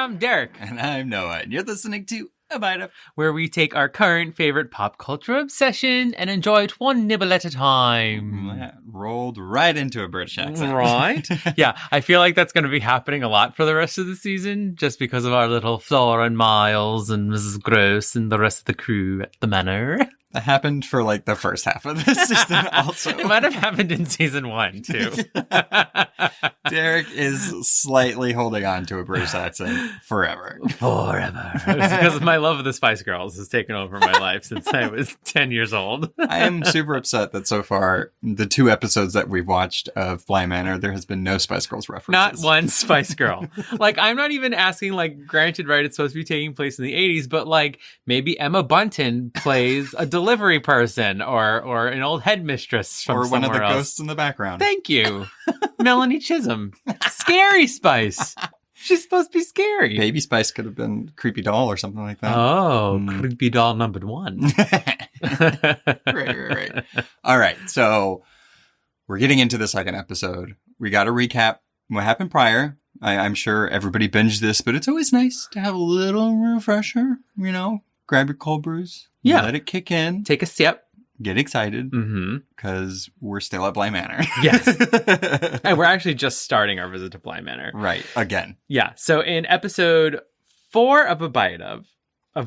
I'm Derek. And I'm Noah. And you're listening to A Bite of, where we take our current favorite pop culture obsession and enjoy it one nibble at a time. That rolled right into a British accent. Right? Yeah, I feel like that's going to be happening a lot for the rest of the season, just because of our little Flora and Miles and Mrs. Gross and the rest of the crew at the manor. That happened for like the first half of this season also. It might have happened in season 1, too. Derek is slightly holding on to a British accent forever. Forever. It's because my love of the Spice Girls has taken over my life since I was 10 years old. I am super upset that so far, the 2 episodes that we've watched of Bly Manor, there has been no Spice Girls references. Not one Spice Girl. Like, I'm not even asking, like, granted, right, it's supposed to be taking place in the 80s, but, like, maybe Emma Bunton plays a delivery person or an old headmistress from or one of the else. ghosts in the background. Thank you. Melanie Chisholm. Scary Spice. She's supposed to be scary. Baby Spice could have been Creepy Doll or something like that. Oh, Creepy Doll number 1. Right. All right. So we're getting into the second episode. We got to recap what happened prior. I'm sure everybody binged this, but it's always nice to have a little refresher, you know, grab your cold brews. Yeah. Let it kick in. Take a sip. Get excited. Because we're still at Bly Manor. Yes. And we're actually just starting our visit to Bly Manor. Right. Again. Yeah. So in episode 4 of A Bite of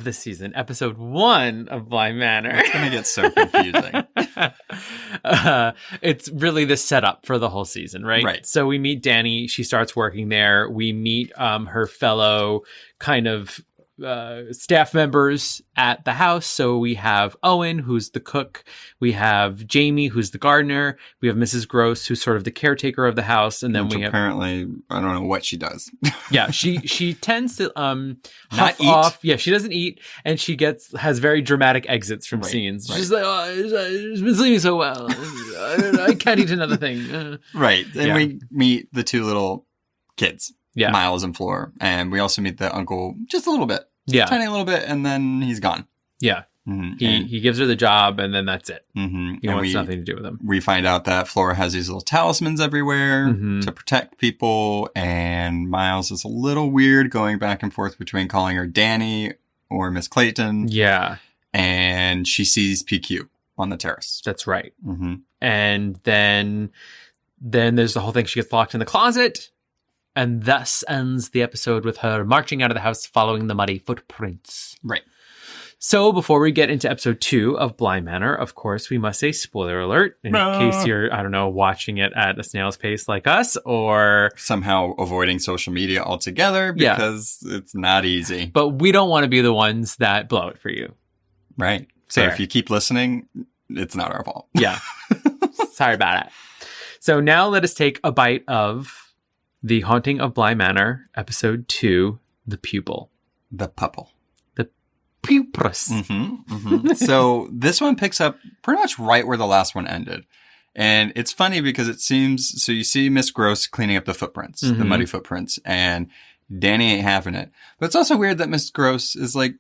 this season, episode 1 of Bly Manor. It's going to get so confusing. It's really the setup for the whole season, right? Right. So we meet Dani. She starts working there. We meet her fellow kind of staff members at the house. So we have Owen, who's the cook. We have Jamie, who's the gardener. We have Mrs. Gross, who's sort of the caretaker of the house. And then which we have... apparently, I don't know what she does. Yeah, she tends to Not huff eat. off. Yeah, she doesn't eat, and she has very dramatic exits from Right, scenes. right. She's like, "Oh, it's been sleeping so well. I can't eat another thing." Right. And Yeah. we meet the 2 little kids. Yeah. Miles and Flora. And we also meet the uncle just a little bit. Yeah, Tiny little bit, and then he's gone. yeah. Mm-hmm. He gives her the job, and then that's it. Mm-hmm. He wants nothing to do with him. We find out that Flora has these little talismans everywhere Mhm. to protect people, and Miles is a little weird going back and forth between calling her Dani or Miss Clayton, Yeah, and she sees PQ on the terrace. that's right. Mm-hmm. And then there's the whole thing. She gets locked in the closet, and thus ends the episode with her marching out of the house, following the muddy footprints. Right. So before we get into episode 2 of Bly Manor, of course, we must say spoiler alert in case you're, I don't know, watching it at a snail's pace like us, or... Somehow avoiding social media altogether Yeah. because it's not easy. But we don't want to be the ones that blow it for you. Right. So Fair. if you keep listening, it's not our fault. Yeah. Sorry about it. So now let us take a bite of The Haunting of Bly Manor, episode 2, The Pupil. The Pupil. Pupus. So this one picks up pretty much right where the last one ended. And it's funny because it seems, so you see Miss Gross cleaning up the footprints, the muddy footprints, and Dani ain't having it. But it's also weird that Miss Gross is like,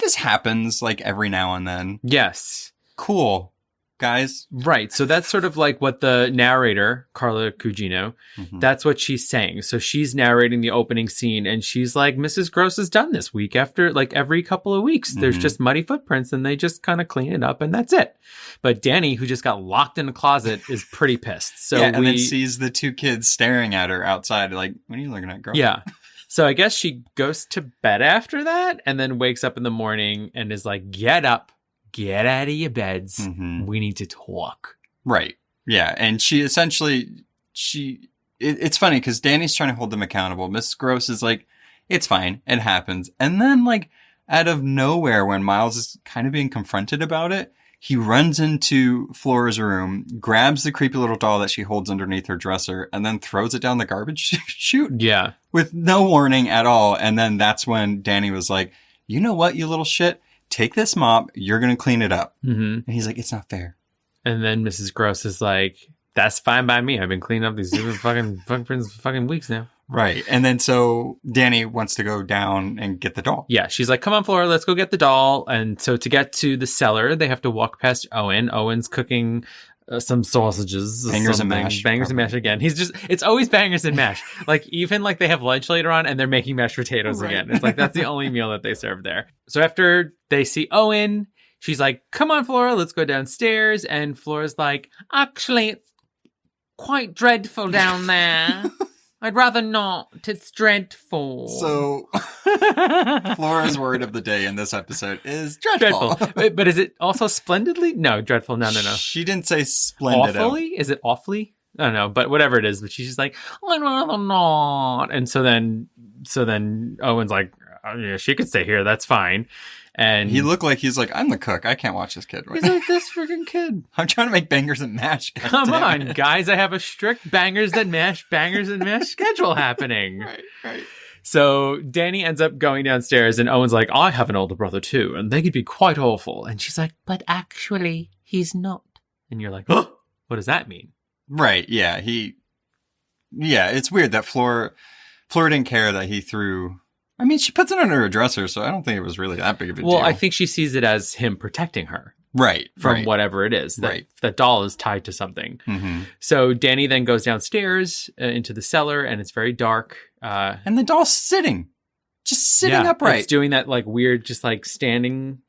this happens like every now and then. Yes. Cool, guys. Right. So that's sort of like what the narrator, Carla Cugino, Mhm. that's what she's saying. So she's narrating the opening scene, and she's like, Mrs. Gross has done this week after, like, every couple of weeks. There's Mhm. just muddy footprints, and they just kind of clean it up, and that's it. But Dani, who just got locked in a closet, is pretty pissed. So yeah, and then sees the 2 kids staring at her outside, like, what are you looking at, girl? Yeah. So I guess she goes to bed after that, and then wakes up in the morning and is like, get up, get out of your beds. Mhm. We need to talk. Right. Yeah. And she essentially, it's funny because Dani's trying to hold them accountable. Miss Gross is like, it's fine. It happens. And then like out of nowhere, when Miles is kind of being confronted about it, he runs into Flora's room, grabs the creepy little doll that she holds underneath her dresser, and then throws it down the garbage chute Yeah. with no warning at all. And then that's when Dani was like, you know what, you little shit? Take this mop. You're going to clean it up. Mm-hmm. And he's like, it's not fair. And then Mrs. Gross is like, that's fine by me. I've been cleaning up these stupid fucking footprints for fucking weeks now. Right. And then so Dani wants to go down and get the doll. Yeah, she's like, come on, Flora, let's go get the doll. And so to get to the cellar, they have to walk past Owen. Owen's cooking some sausages. Bangers and something. mash. Bangers and mash again. It's always bangers and mash. Like, even like they have lunch later on and they're making mashed potatoes again. It's like, that's the only meal that they serve there. So after they see Owen, she's like, come on, Flora, let's go downstairs. And Flora's like, actually, it's quite dreadful down there. I'd rather not. It's dreadful. So, Flora's word of the day in this episode is dreadful. But is it also splendidly? No, dreadful. No. She didn't say splendid. Awfully? Is it awfully? I don't know, but whatever it is. But she's just like, I'd rather not. And so then Owen's like, oh, yeah, she could stay here. That's fine. And he looked like he's like, I'm the cook. I can't watch this kid right he's now. like, this freaking kid. I'm trying to make bangers and mash. Come on, guys. I have a strict bangers and mash schedule happening. Right. So Dani ends up going downstairs and Owen's like, I have an older brother too, and they could be quite awful. And she's like, but actually, he's not. And you're like, oh, what does that mean? Right. Yeah. It's weird that Flora didn't care that he threw. I mean, she puts it under her dresser, so I don't think it was really that big of a deal. Well, I think she sees it as him protecting her. Right. From whatever it is. That doll is tied to something. Mm-hmm. So Dani then goes downstairs into the cellar, and it's very dark. And the doll's just sitting upright. It's doing that like weird, just like standing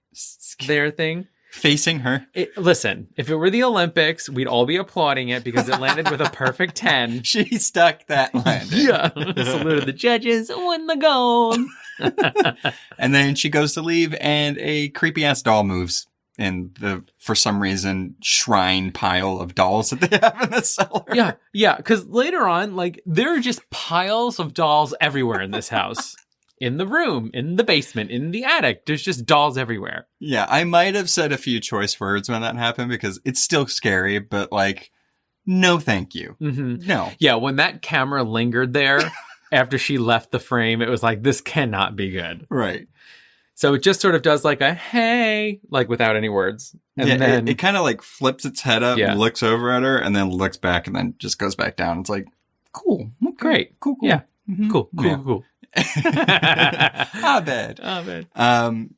there thing. Facing her. Listen, if it were the Olympics, we'd all be applauding it because it landed with a perfect 10. She stuck that landing. Yeah. Saluted the judges, won the gold. And then she goes to leave and a creepy ass doll moves in the, for some reason, shrine pile of dolls that they have in the cellar. Yeah. Because later on, like, there are just piles of dolls everywhere in this house. In the room, in the basement, in the attic. There's just dolls everywhere. Yeah, I might have said a few choice words when that happened because it's still scary, but like, no thank you. Mm-hmm. No. Yeah, when that camera lingered there after she left the frame, it was like, this cannot be good. Right. So it just sort of does like a, hey, like without any words. And then it kind of like flips its head up, looks over at her, and then looks back and then just goes back down. It's like, cool. Okay. Great. Cool. Yeah. Mm-hmm. Cool. Ah, bad.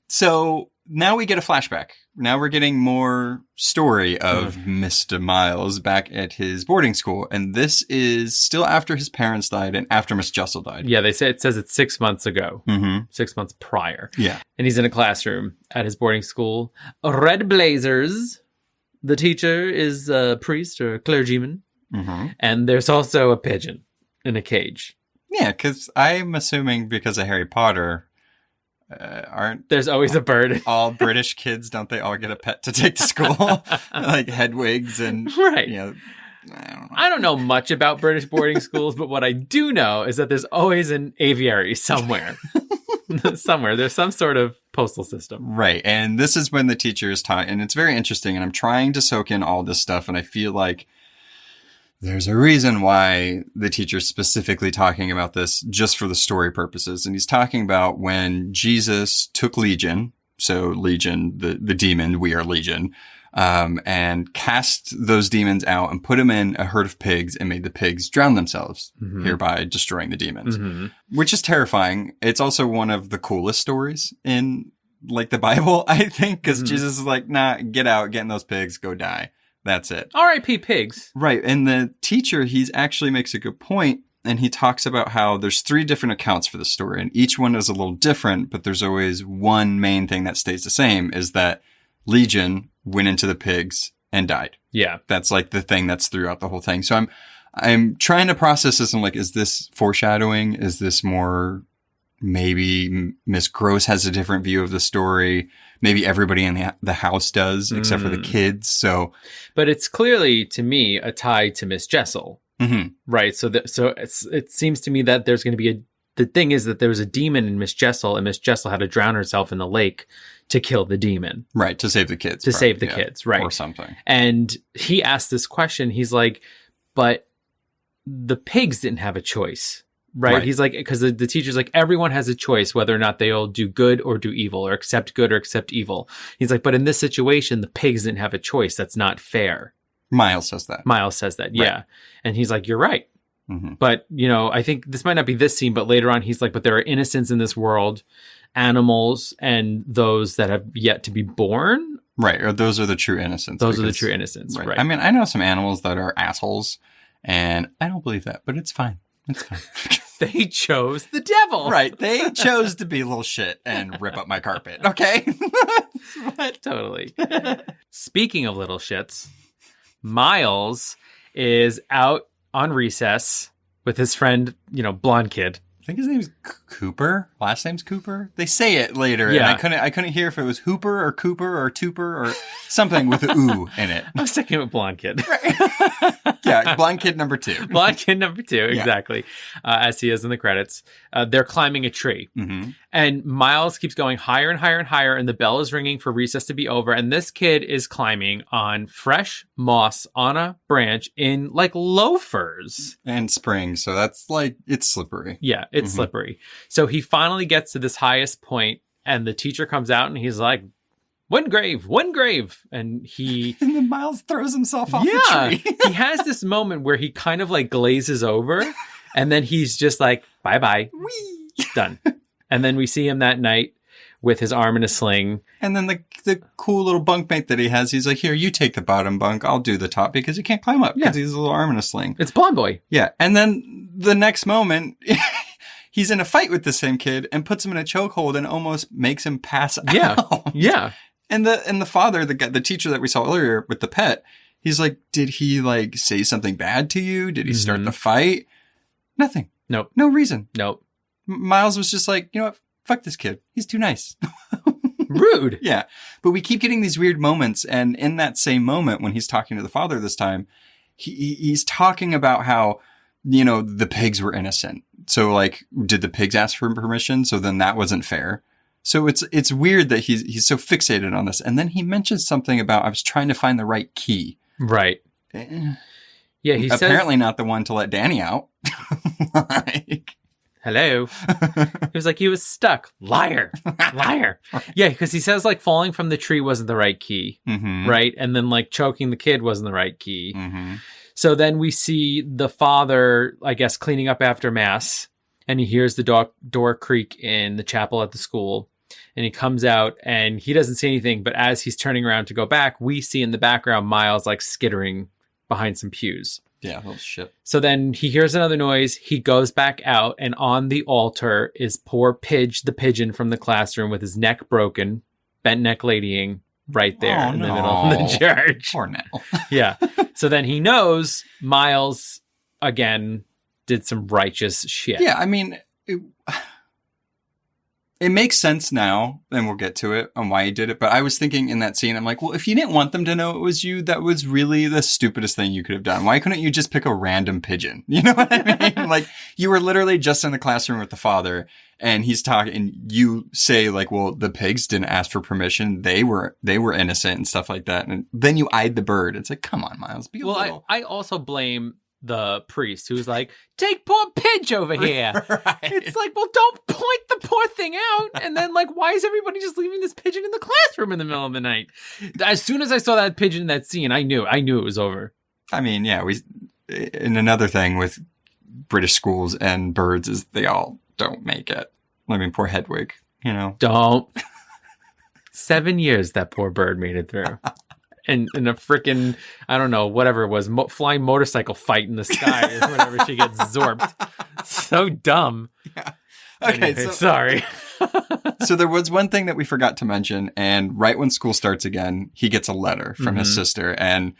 So now we get a flashback. Now we're getting more story of Mr. Miles back at his boarding school. And this is still after his parents died and after Miss Jessel died. Yeah, it says it's 6 months ago. Mm-hmm. 6 months prior. Yeah. And he's in a classroom at his boarding school. Red blazers. The teacher is a priest or a clergyman. Mm-hmm. And there's also a pigeon in a cage. Yeah, because I'm assuming because of Harry Potter, there's always a bird. All British kids, don't they all get a pet to take to school? Like Hedwigs and, right. You know, I don't know much about British boarding schools, but what I do know is that there's always an aviary somewhere. Somewhere. There's some sort of postal system. Right. And this is when the teacher is taught, and it's very interesting, and I'm trying to soak in all this stuff, and I feel like there's a reason why the teacher's specifically talking about this just for the story purposes. And he's talking about when Jesus took Legion, so Legion, the demon, we are Legion, and cast those demons out and put them in a herd of pigs and made the pigs drown themselves, hereby destroying the demons, which is terrifying. It's also one of the coolest stories in like the Bible, I think, because Jesus is like, nah, get out, get in those pigs, go die. That's it. R.I.P. pigs. Right. And the teacher, he's actually makes a good point, and he talks about how there's 3 different accounts for the story, and each one is a little different, but there's always one main thing that stays the same, is that Legion went into the pigs and died. Yeah. That's like the thing that's throughout the whole thing. So I'm trying to process this and like, is this foreshadowing? Is this more maybe Miss Gross has a different view of the story? Maybe everybody in the house does, except for the kids. So, but it's clearly to me a tie to Miss Jessel, right? So it seems to me that there's going to be the thing is that there was a demon in Miss Jessel, and Miss Jessel had to drown herself in the lake to kill the demon, right? To save the kids, save the kids, right? Or something. And he asked this question. He's like, but the pigs didn't have a choice. Right. He's like, because the teacher's like, everyone has a choice whether or not they'll do good or do evil, or accept good or accept evil. He's like, but in this situation, the pigs didn't have a choice. That's not fair. Miles says that. Yeah. Right. And he's like, you're right. But, you know, I think this might not be this scene, but later on, he's like, but there are innocents in this world, animals, and those that have yet to be born Right. Or those are the true innocents. Those are the true innocents. Right. I mean, I know some animals that are assholes, and I don't believe that, but it's fine. It's fine. They chose the devil. Right. They chose to be a little shit and rip up my carpet. Okay. Totally. Speaking of little shits, Miles is out on recess with his friend, blonde kid. I think his name's Cooper. Last name's Cooper. They say it later. Yeah. And I couldn't hear if it was Hooper or Cooper or Tooper or something with an ooh in it. I was sticking with blonde kid. Yeah, blonde kid number 2. Blonde kid number 2, exactly. As he is in the credits. They're climbing a tree. Mm-hmm. And Miles keeps going higher and higher and higher, and the bell is ringing for recess to be over. And this kid is climbing on fresh moss on a branch in like loafers. And spring, so that's like, it's slippery. Yeah, it's slippery. So he finally gets to this highest point, and the teacher comes out and he's like, one grave. And he... And then Miles throws himself off the tree. He has this moment where he kind of like glazes over, and then he's just like, bye-bye. Whee! Done. And then we see him that night with his arm in a sling. And then the cool little bunkmate that he has, he's like, here, you take the bottom bunk. I'll do the top because you can't climb up because he's a little arm in a sling. It's Blonde Boy. Yeah. And then the next moment... He's in a fight with the same kid and puts him in a chokehold and almost makes him pass out. Yeah. And the father, the teacher that we saw earlier with the pet, he's like, did he like say something bad to you? Did he start the fight? Nothing. Nope. No reason. Nope. Miles was just like, you know what? Fuck this kid. He's too nice. Rude. Yeah. But we keep getting these weird moments. And in that same moment, when he's talking to the father this time, he's talking about how, the pigs were innocent. So like, did the pigs ask for permission? So then that wasn't fair. So it's weird that he's so fixated on this. And then he mentions something about, I was trying to find the right key. Right. Yeah, he says... Apparently not the one to let Dani out. Hello. He was like, he was stuck. Liar. Yeah, because he says like falling from the tree wasn't the right key. Mm-hmm. Right? And then like choking the kid wasn't the right key. Mm-hmm. So then we see the father, I guess, cleaning up after mass, and he hears the door creak in the chapel at the school, and he comes out and he doesn't see anything, but as he's turning around to go back, we see in the background Miles like skittering behind some pews. Yeah, little shit. So then he hears another noise, he goes back out, and on the altar is poor Pidge the pigeon from the classroom with his neck broken, bent neck ladying right there in the middle of the church. Poor Nell. Yeah. So then he knows Miles, again, did some righteous shit. Yeah, I mean, it makes sense now, and we'll get to it on why he did it. But I was thinking in that scene, I'm like, well, if you didn't want them to know it was you, that was really the stupidest thing you could have done. Why couldn't you just pick a random pigeon? You know what I mean? Like, you were literally just in the classroom with the father, and he's talking, and you say like, well, the pigs didn't ask for permission. They were innocent and stuff like that. And then you eyed the bird. It's like, come on, Miles, be a little... I also blame the priest who's like, take poor Pidge over here. Right. It's like, well, don't point the poor thing out. And then like, why is everybody just leaving this pigeon in the classroom in the middle of the night? As soon as I saw that pigeon in that scene, I knew it was over. I mean, yeah, and another thing with British schools and birds is they all don't make it. I mean, poor Hedwig, Don't. 7 years that poor bird made it through. And in a freaking, I don't know, whatever it was, flying motorcycle fight in the sky or whatever, she gets zorped. So dumb. Yeah. Okay, anyway, sorry. So there was one thing that we forgot to mention, and right when school starts again, he gets a letter from his sister, and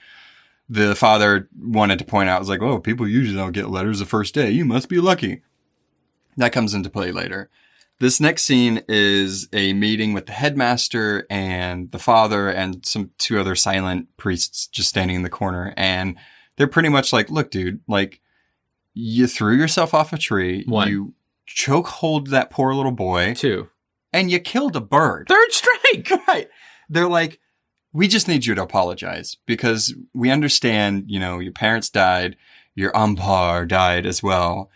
the father wanted to point out, was like, oh, people usually don't get letters the first day. You must be lucky. That comes into play later. This next scene is a meeting with the headmaster and the father and two other silent priests just standing in the corner. And they're pretty much like, look, dude, like, you threw yourself off a tree. 1. You chokehold that poor little boy. 2. And you killed a bird. 3rd strike. Right. They're like, we just need you to apologize because we understand, your parents died. Your umpire died as well.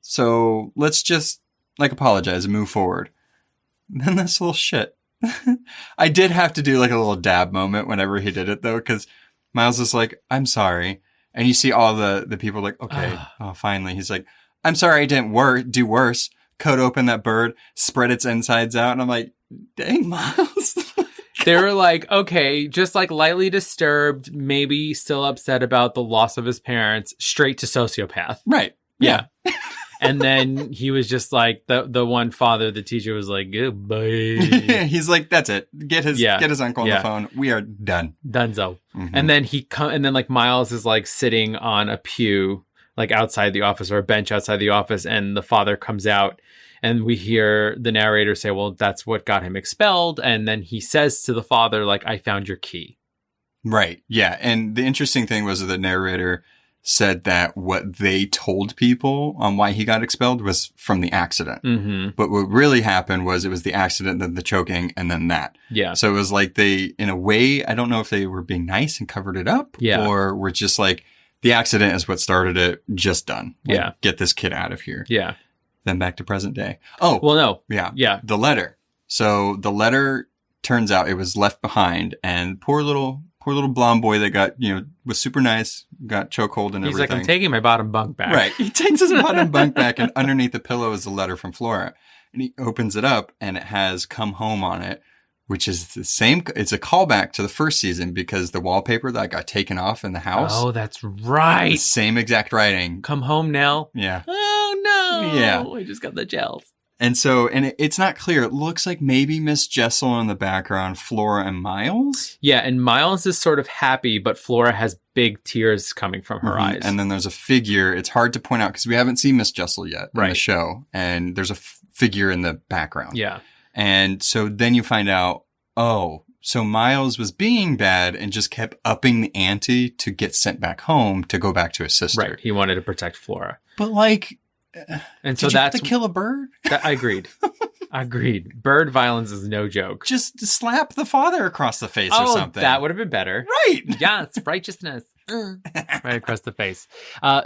So let's just apologize and move forward. And then this little shit. I did have to do like a little dab moment whenever he did it though, because Miles is like, I'm sorry. And you see all the people like, okay, finally. He's like, I'm sorry I didn't do worse. Cut open that bird, spread its insides out. And I'm like, dang, Miles. They were like, okay, just like lightly disturbed, maybe still upset about the loss of his parents, straight to sociopath. Right. Yeah. And then he was just like the one father, the teacher was like, goodbye. He's like, that's it. Get his uncle on the phone. We are done. Dunzo. And then and then like Miles is like sitting on a pew, like outside the office or a bench outside the office. And the father comes out and we hear the narrator say, well, that's what got him expelled. And then he says to the father, like, I found your key. Right. Yeah. And the interesting thing was that the narrator said that what they told people on why he got expelled was from the accident. But what really happened was it was the accident, then the choking, and then that. Yeah. So it was like they, in a way, I don't know if they were being nice and covered it up, or were just like, the accident is what started it, just done. Like, get this kid out of here. Yeah. Then back to present day. Oh. Well, no. Yeah. Yeah. The letter. So the letter, turns out it was left behind, and poor little blonde boy that got, was super nice, got chokehold and everything. He's like, I'm taking my bottom bunk back. Right. He takes his bottom bunk back, and underneath the pillow is a letter from Flora. And he opens it up, and it has "come home" on it, which is the same. It's a callback to the first season because the wallpaper that got taken off in the house. Oh, that's right. The same exact writing. Come home, Nell. Yeah. Oh, no. Yeah. I just got the gels. And so, it's not clear. It looks like maybe Miss Jessel in the background, Flora and Miles. Yeah, and Miles is sort of happy, but Flora has big tears coming from her eyes. And then there's a figure. It's hard to point out because we haven't seen Miss Jessel yet in the show. And there's a figure in the background. Yeah. And so then you find out, so Miles was being bad and just kept upping the ante to get sent back home to go back to his sister. Right. He wanted to protect Flora. But like... And so did you have that's to kill a bird. I agreed. Agreed. Bird violence is no joke. Just slap the father across the face or something. That would have been better. Right. Yes, righteousness. Right across the face.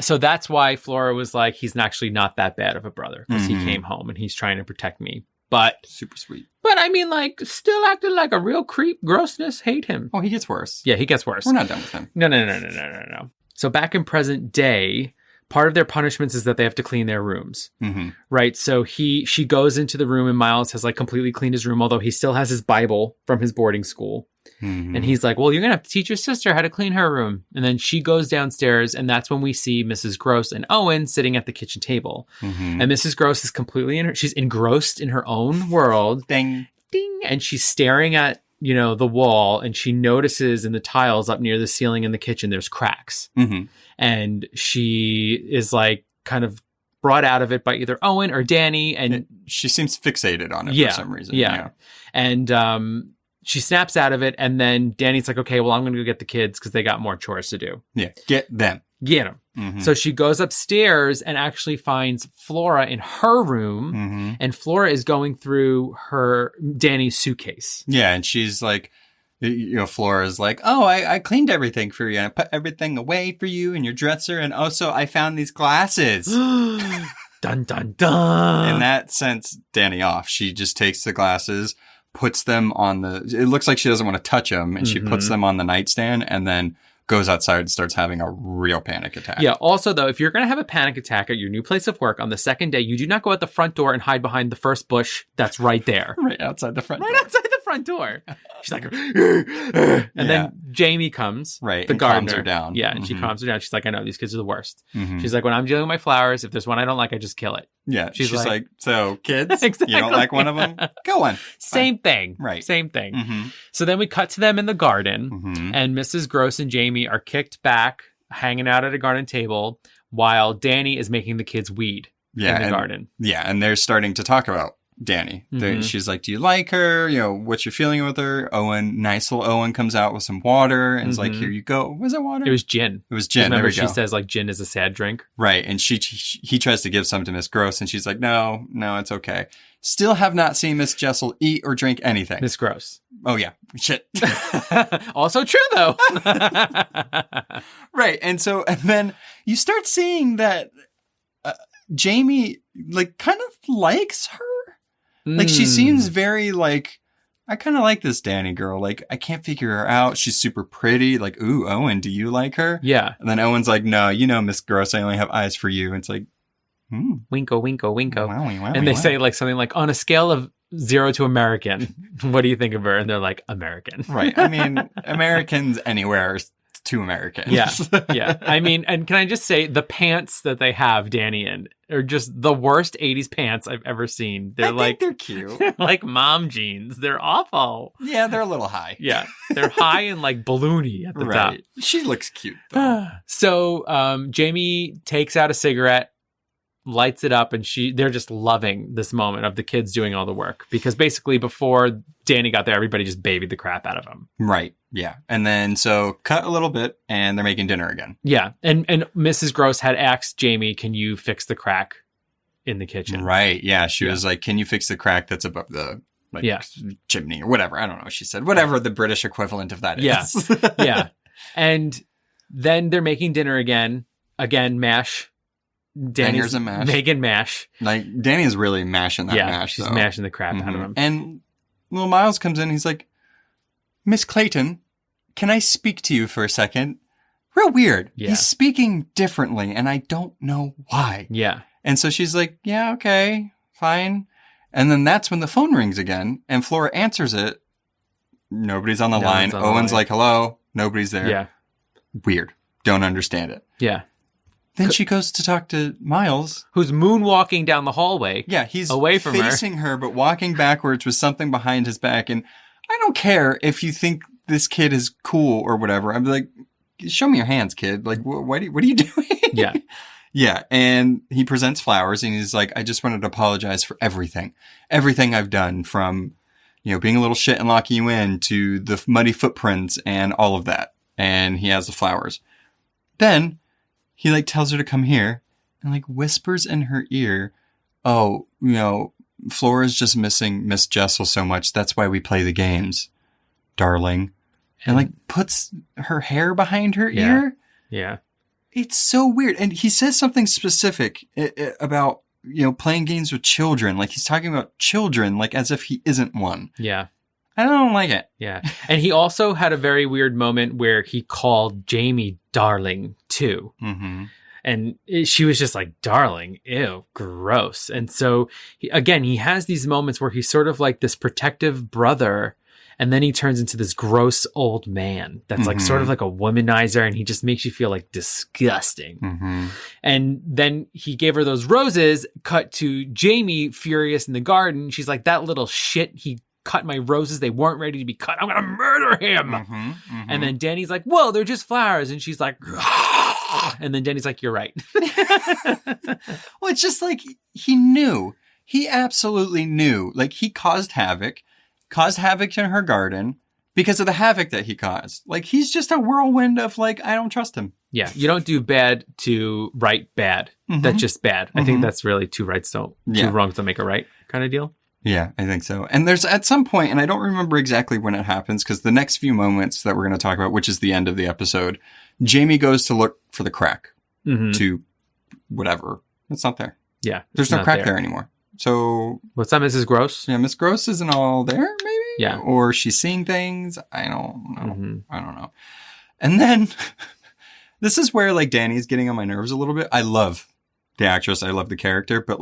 So that's why Flora was like, he's actually not that bad of a brother because he came home and he's trying to protect me. But super sweet. But I mean, like, still acted like a real creep. Grossness. Hate him. Oh, he gets worse. Yeah, he gets worse. We're not done with him. No. So back in present day, part of their punishments is that they have to clean their rooms, right? So she goes into the room and Miles has like completely cleaned his room, although he still has his Bible from his boarding school. And he's like, well, you're going to have to teach your sister how to clean her room. And then she goes downstairs and that's when we see Mrs. Gross and Owen sitting at the kitchen table. And Mrs. Gross is completely she's engrossed in her own world. Ding. Ding. And she's staring at, the wall and she notices in the tiles up near the ceiling in the kitchen, there's cracks. And she is like kind of brought out of it by either Owen or Dani. And she seems fixated on it for some reason. Yeah. And she snaps out of it. And then Dani's like, okay, well, I'm going to go get the kids because they got more chores to do. Yeah. Get them. Get them. So she goes upstairs and actually finds Flora in her room. And Flora is going through Dani's suitcase. Yeah. And she's like, Flora's like, oh, I cleaned everything for you. And I put everything away for you in your dresser. And also I found these glasses. Dun, dun, dun. And that sends Dani off. She just takes the glasses, puts them on it looks like she doesn't want to touch them. And she puts them on the nightstand and then goes outside and starts having a real panic attack. Yeah. Also, though, if you're going to have a panic attack at your new place of work on the second day, you do not go out the front door and hide behind the first bush that's right there. Right outside the front door. Right outside the front door. She's like, and then Jamie comes. Right. The gardener. Calms her down. Yeah. And she calms her down. She's like, I know these kids are the worst. She's like, when I'm dealing with my flowers, if there's one I don't like, I just kill it. Yeah. She's like, so kids, exactly. You don't like one of them? Go on. Same thing. Right. Same thing. So then we cut to them in the garden and Mrs. Gross and Jamie are kicked back, hanging out at a garden table while Dani is making the kids weed in the garden. Yeah. And they're starting to talk about Dani. She's like, do you like her? What's your feeling with her? Nice little Owen comes out with some water and is like, here you go. Was it water? It was gin. It was gin. Remember, there we go. She says like gin is a sad drink. Right. And he tries to give some to Miss Gross and she's like, no, it's okay. Still have not seen Miss Jessel eat or drink anything. Miss Gross. Oh yeah. Shit. Also true though. Right. And then you start seeing that Jamie like kind of likes her. Like, she seems very, like, I kind of like this Dani girl. Like, I can't figure her out. She's super pretty. Like, ooh, Owen, do you like her? Yeah. And then Owen's like, no, Miss Gross, I only have eyes for you. And it's like, Winko, winko, winko. Wowie, and they say, like, something like, on a scale of 0 to American. What do you think of her? And they're like, American. Right. I mean, Americans anywhere are too American. Yeah. Yeah. I mean, and can I just say the pants that they have Dani in are just the worst 80s pants I've ever seen. They're they're cute. They're like mom jeans. They're awful. Yeah, they're a little high. Yeah. They're high and like balloony at the top. She looks cute though. So Jamie takes out a cigarette, lights it up, and they're just loving this moment of the kids doing all the work, because basically before Dani got there, everybody just babied the crap out of him. Right. Yeah. And then so cut a little bit and they're making dinner again. Yeah. And Mrs. Gross had asked Jamie, can you fix the crack in the kitchen? Right. Yeah. She was like, can you fix the crack that's above the chimney or whatever? I don't know. She said, whatever the British equivalent of that is. Yeah. Yeah. And then they're making dinner again. Again, mash. Dani's mash. Making mash. Like, Dani is really mashing that mash. She's mashing the crap out of him. And little Miles comes in. He's like, Miss Clayton, can I speak to you for a second? Real weird. Yeah. He's speaking differently, and I don't know why. Yeah. And so she's like, yeah, okay, fine. And then that's when the phone rings again, and Flora answers it. Nobody's on the line. Owen's like, hello. Nobody's there. Yeah. Weird. Don't understand it. Yeah. Then she goes to talk to Miles, who's moonwalking down the hallway. Yeah, he's away from facing her, but walking backwards with something behind his back. And I don't care if you think this kid is cool or whatever. I'm like, show me your hands, kid. Like, what are you doing? Yeah. Yeah. And he presents flowers and he's like, I just wanted to apologize for everything I've done, from, being a little shit and locking you in to the muddy footprints and all of that. And he has the flowers. Then he tells her to come here and whispers in her ear, oh, Flora's just missing Miss Jessel so much. That's why we play the games, darling. And puts her hair behind her ear. Yeah. It's so weird. And he says something specific about, playing games with children. He's talking about children, as if he isn't one. Yeah. I don't like it. Yeah. And he also had a very weird moment where he called Jamie darling too. Mm-hmm. And she was just like, darling, ew, gross. And so he has these moments where he's sort of like this protective brother, and then he turns into this gross old man that's sort of like a womanizer, and he just makes you feel disgusting. Mm-hmm. And then he gave her those roses, cut to Jamie furious in the garden. She's like, that little shit, he cut my roses. They weren't ready to be cut. I'm going to murder him. Mm-hmm. Mm-hmm. And then Dani's like, whoa, they're just flowers. And she's like, and then Dani's like, you're right. Well, it's just he knew. He absolutely knew. He caused havoc in her garden because of the havoc that he caused. He's just a whirlwind of I don't trust him. Yeah. You don't do bad to right bad. Mm-hmm. That's just bad. Mm-hmm. I think that's really two wrongs don't make a right kind of deal. Yeah, I think so. And there's at some point, and I don't remember exactly when it happens, because the next few moments that we're going to talk about, which is the end of the episode, Jamie goes to look for the crack to whatever. It's not there. Yeah. There's no crack there anymore. So. What's that, Mrs. Gross? Yeah, Miss Gross isn't all there, maybe? Yeah. Or she's seeing things. I don't know. Mm-hmm. I don't know. And then this is where Dani's getting on my nerves a little bit. I love the actress. I love the character, but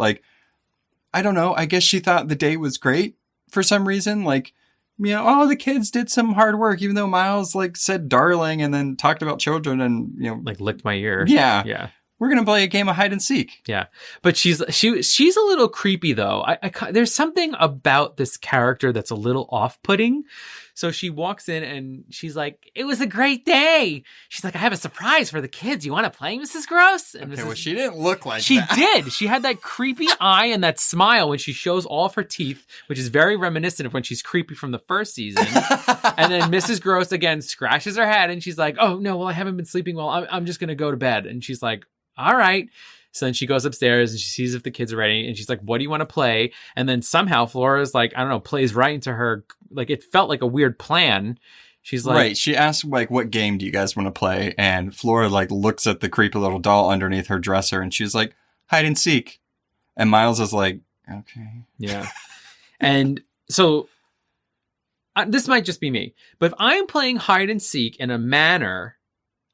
I don't know. I guess she thought the day was great for some reason. The kids did some hard work, even though Miles said darling and then talked about children and, licked my ear. Yeah. Yeah. We're going to play a game of hide and seek. Yeah. But she's a little creepy though. There's something about this character that's a little off-putting. So she walks in and she's like, it was a great day. She's like, I have a surprise for the kids. You want to play, Mrs. Gross? And okay, well, she didn't look like she that. She did. She had that creepy eye and that smile when she shows all of her teeth, which is very reminiscent of when she's creepy from the first season. And then Mrs. Gross again scratches her head and she's like, oh, no, well, I haven't been sleeping well. I'm just going to go to bed. And she's like, all right. So then she goes upstairs and she sees if the kids are ready. And she's like, what do you want to play? And then somehow Flora's plays right into her. It felt like a weird plan. She's like, right. She asked what game do you guys want to play? And Flora looks at the creepy little doll underneath her dresser and she's like, hide and seek. And Miles is like, okay. Yeah. And so this might just be me, but if I'm playing hide and seek in a manor,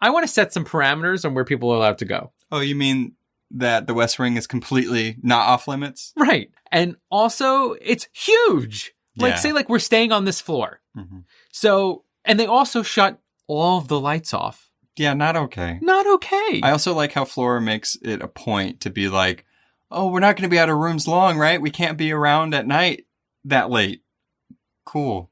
I want to set some parameters on where people are allowed to go. Oh, you mean that the West Wing is completely not off limits? Right. And also, it's huge. Like, Yeah. say, like, we're staying on this floor. Mm-hmm. So, and they also shut all of the lights off. Yeah, not okay. Not okay. I also like how Flora makes it a point to be like, oh, we're not going to be out of rooms long, right? We can't be around at night that late. Cool.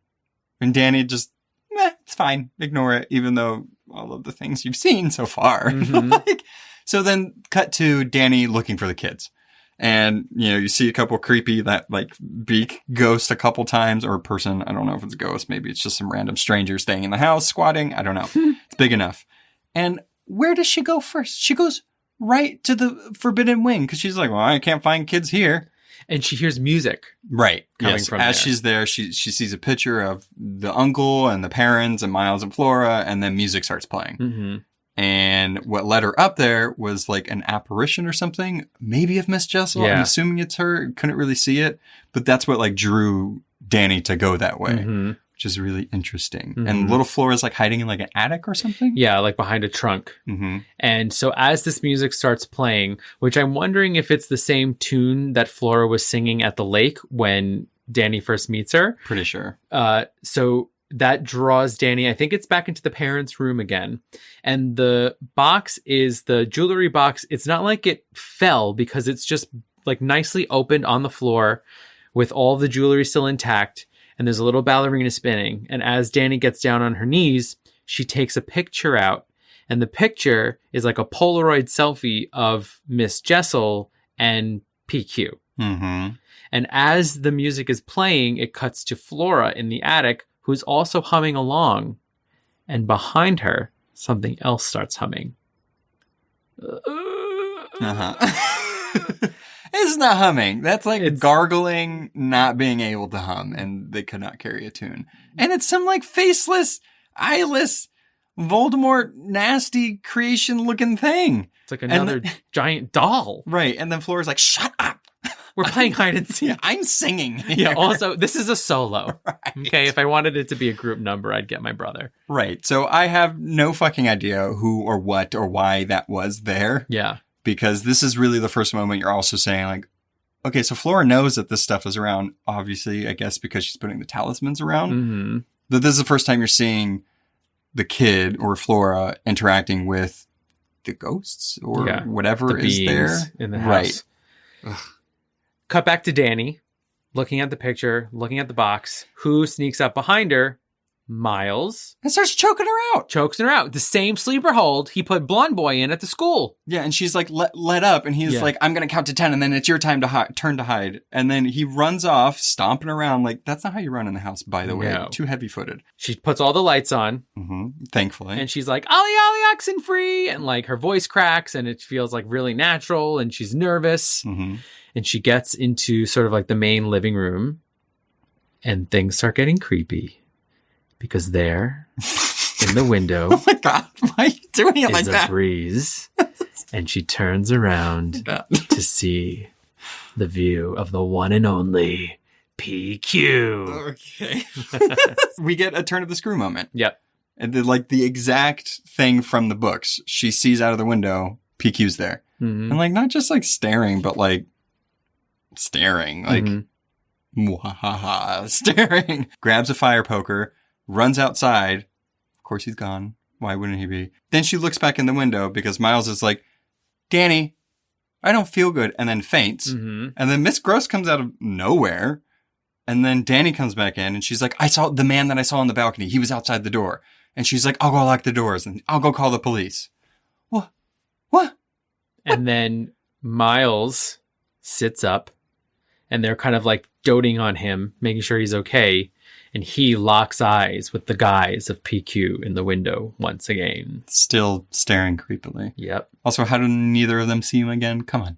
And Dani just, it's fine. Ignore it, even though all of the things you've seen so far. Mhm. So then cut to Dani looking for the kids. And, you see a couple creepy, that like beak ghost a couple times, or a person. I don't know if it's a ghost. Maybe it's just some random stranger staying in the house, squatting. I don't know. It's big enough. And where does she go first? She goes right to the forbidden wing because she's like, well, I can't find kids here. And she hears music. Right. Coming Yes. from As there. she's there, she sees a picture of the uncle and the parents and Miles and Flora, and then music starts playing. Mm-hmm. And what led her up there was like an apparition or something, maybe of Miss Jessel. Yeah. I'm assuming it's her. Couldn't really see it, but that's what like drew Dani to go that way, Mm-hmm. which is really interesting. Mhm. And little Flora's like hiding in like an attic or something. Yeah, like behind a trunk. Mm-hmm. And so as this music starts playing, which I'm wondering if it's the same tune that Flora was singing at the lake when Dani first meets her. Pretty sure. So that draws Dani, I think it's back into the parents' room again. And the box is the jewelry box. It's not like it fell because it's just like nicely opened on the floor with all the jewelry still intact. And there's a little ballerina spinning. And as Dani gets down on her knees, she takes a picture out. And the picture is like a Polaroid selfie of Miss Jessel and PQ. Mm-hmm. And as the music is playing, it cuts to Flora in the attic, who's also humming along. And behind her, something else starts humming. Uh-huh. It's not humming. That's like It's- gargling, not being able to hum, and they could not carry a tune. And it's some like faceless, eyeless, Voldemort nasty creation looking thing. It's like another giant doll. Right. And then Flora's like, shut up. We're playing hide and seek. Yeah, I'm singing. Yeah, here. also, this is a solo. Right. Okay, if I wanted it to be a group number, I'd get my brother. Right. So I have no fucking idea who or what or why that was there. Yeah. Because this is really the first moment you're also saying like, okay, so Flora knows that this stuff is around, obviously, I guess because she's putting the talismans around. Mm-hmm. But this is the first time you're seeing the kid or Flora interacting with the ghosts or whatever The is beings there. in the Right. house. Cut back to Dani, looking at the picture, looking at the box. Who sneaks up behind her? Miles. And starts choking her out. Chokes her out. The same sleeper hold he put Blonde Boy in at the school. Yeah, and she's like, let up. And he's like, I'm going to count to 10 and then it's your time to turn to hide. And then he runs off, stomping around. Like, that's not how you run in the house, by the way. No. Too heavy-footed. She puts all the lights on. Mm-hmm. Thankfully. And she's like, Ollie, Ollie, oxen free. And like her voice cracks and it feels like really natural. And she's nervous. Mm-hmm. And she gets into sort of like the main living room. And things start getting creepy. Because there, in the window, Oh my God, why are you doing it like is a that? breeze. And she turns around to see the view of the one and only PQ. Okay. We get a turn of the screw moment. Yep. And like the exact thing from the books. She sees out of the window, PQ's there. Mhm. And like, not just like staring, but like staring. Like, Mhm. mwahaha, staring. Grabs a fire poker, runs outside. Of course he's gone. Why wouldn't he be? Then she looks back in the window because Miles is like, Dani, I don't feel good. And then faints. Mhm. And then Miss Gross comes out of nowhere. And then Dani comes back in and she's like, I saw the man that I saw on the balcony. He was outside the door. And she's like, I'll go lock the doors and I'll go call the police. What? And then Miles sits up and they're kind of like doting on him, making sure he's okay. And he locks eyes with the guise of PQ in the window once again. Still staring creepily. Yep. Also, how do neither of them see him again? Come on.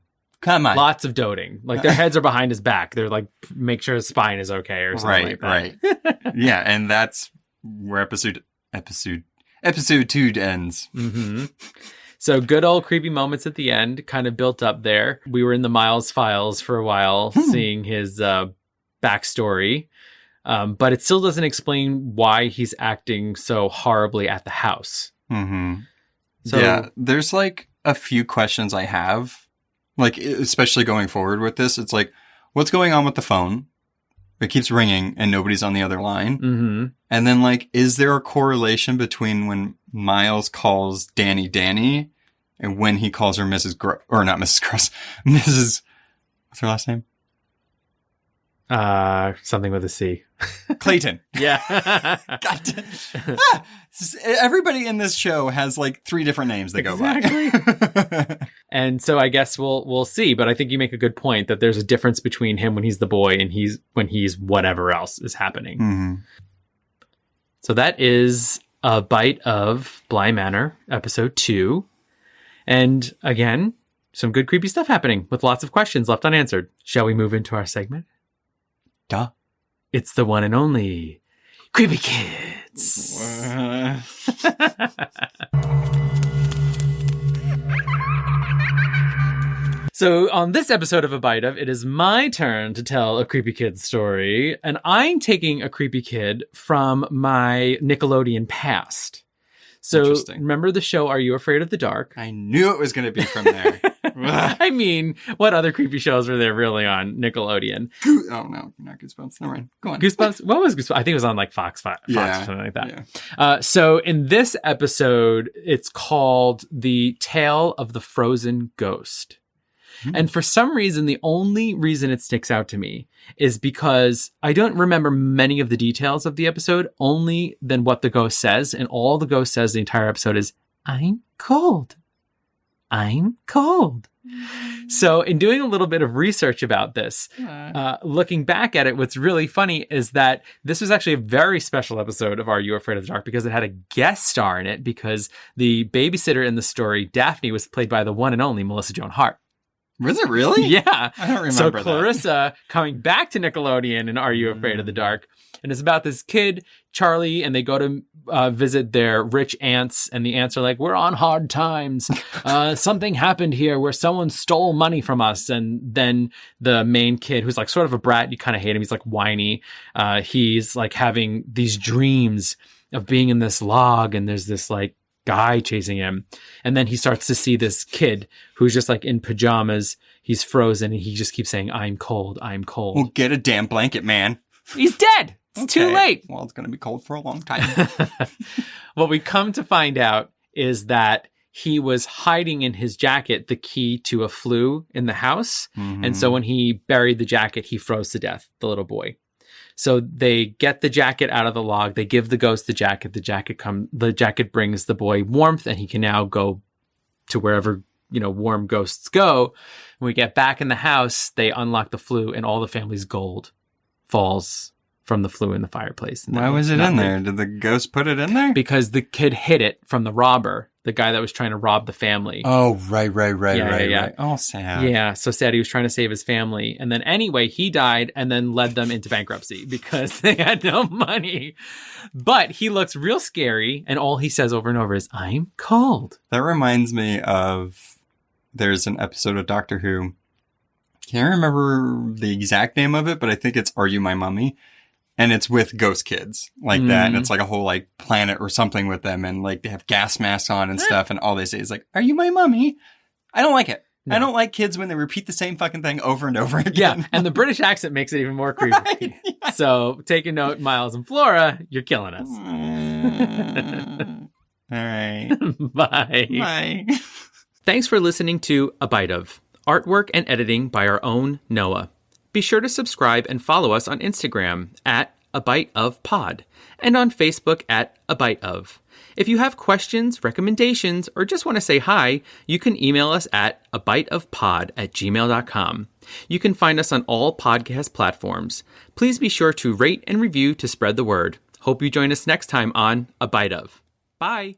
Lots of doting. Like their heads are behind his back. They're like, make sure his spine is okay or something like that. Right. Yeah, and that's where episode 2 ends. Mm-hmm. So good old creepy moments at the end kind of built up there. We were in the Miles files for a while, seeing his backstory. But it still doesn't explain why he's acting so horribly at the house. Mm-hmm. So, yeah, there's like a few questions I have, like especially going forward with this. It's like, what's going on with the phone? It keeps ringing and nobody's on the other line. Mm-hmm. And then, like, is there a correlation between when Miles calls Dani and when he calls her Mrs. or not Mrs. Gross, Mrs. What's her last name? Something with a C. Clayton. Yeah. Everybody in this show has like 3 different names they go by. And so I guess we'll see. But I think you make a good point that there's a difference between him when he's the boy and when he's whatever else is happening. Mm-hmm. So that is A Bite of Bly Manor, episode 2. And again, some good creepy stuff happening with lots of questions left unanswered. Shall we move into our segment? Duh. It's the one and only Creepy Kids. So on this episode of A Bite of, it is my turn to tell a Creepy Kid story. And I'm taking a Creepy Kid from my Nickelodeon past. So remember the show Are You Afraid of the Dark? I knew it was going to be from there. I mean, what other creepy shows were there really on Nickelodeon? Oh, no, not Goosebumps. Never mind. Go on. Goosebumps? What was Goosebumps? I think it was on like Fox or something like that. Yeah. So in this episode, it's called The Tale of the Frozen Ghost. And for some reason, the only reason it sticks out to me is because I don't remember many of the details of the episode, only than what the ghost says. And all the ghost says the entire episode is, I'm cold. I'm cold. So in doing a little bit of research about this, looking back at it, what's really funny is that this was actually a very special episode of Are You Afraid of the Dark because it had a guest star in it because the babysitter in the story, Daphne, was played by the one and only Melissa Joan Hart. Was it really? Yeah. I don't remember So Clarissa coming back to Nickelodeon in Are You Afraid of the Dark? And it's about this kid, Charlie, and they go to visit their rich aunts. And the aunts are like, we're on hard times. Something happened here where someone stole money from us. And then the main kid, who's like sort of a brat, you kind of hate him. He's like whiny. He's like having these dreams of being in this log. And there's this like guy chasing him. And then he starts to see this kid who's just like in pajamas. He's frozen and he just keeps saying, I'm cold. I'm cold. Well, get a damn blanket, man. He's dead. It's too late. Well, it's going to be cold for a long time. What we come to find out is that he was hiding in his jacket the key to a flue in the house. Mm-hmm. And so when he buried the jacket, he froze to death, the little boy. So they get the jacket out of the log. They give the ghost the jacket. The jacket brings the boy warmth, and he can now go to wherever, warm ghosts go. When we get back in the house, they unlock the flue, and all the family's gold falls from the flue in the fireplace. Why was it in there? Did the ghost put it in there? Because the kid hid it from the robber, the guy that was trying to rob the family. Oh, right. Oh, sad. Yeah, so sad. He was trying to save his family. And then anyway, he died and then led them into bankruptcy because they had no money. But he looks real scary. And all he says over and over is, I'm cold. That reminds me of, there's an episode of Doctor Who. Can't remember the exact name of it, but I think it's Are You My Mummy? And it's with ghost kids like that. And it's like a whole like planet or something with them. And like they have gas masks on and stuff. And all they say is like, are you my mummy? I don't like it. No. I don't like kids when they repeat the same fucking thing over and over again. Yeah. And the British accent makes it even more creepy. Right? Yeah. So take a note, Miles and Flora, you're killing us. All right. Bye. Bye. Thanks for listening to A Bite of. Artwork and editing by our own Noah. Be sure to subscribe and follow us on Instagram at A Bite of Pod and on Facebook at A Bite of. If you have questions, recommendations, or just want to say hi, you can email us at abiteofpod@gmail.com. You can find us on all podcast platforms. Please be sure to rate and review to spread the word. Hope you join us next time on A Bite of. Bye!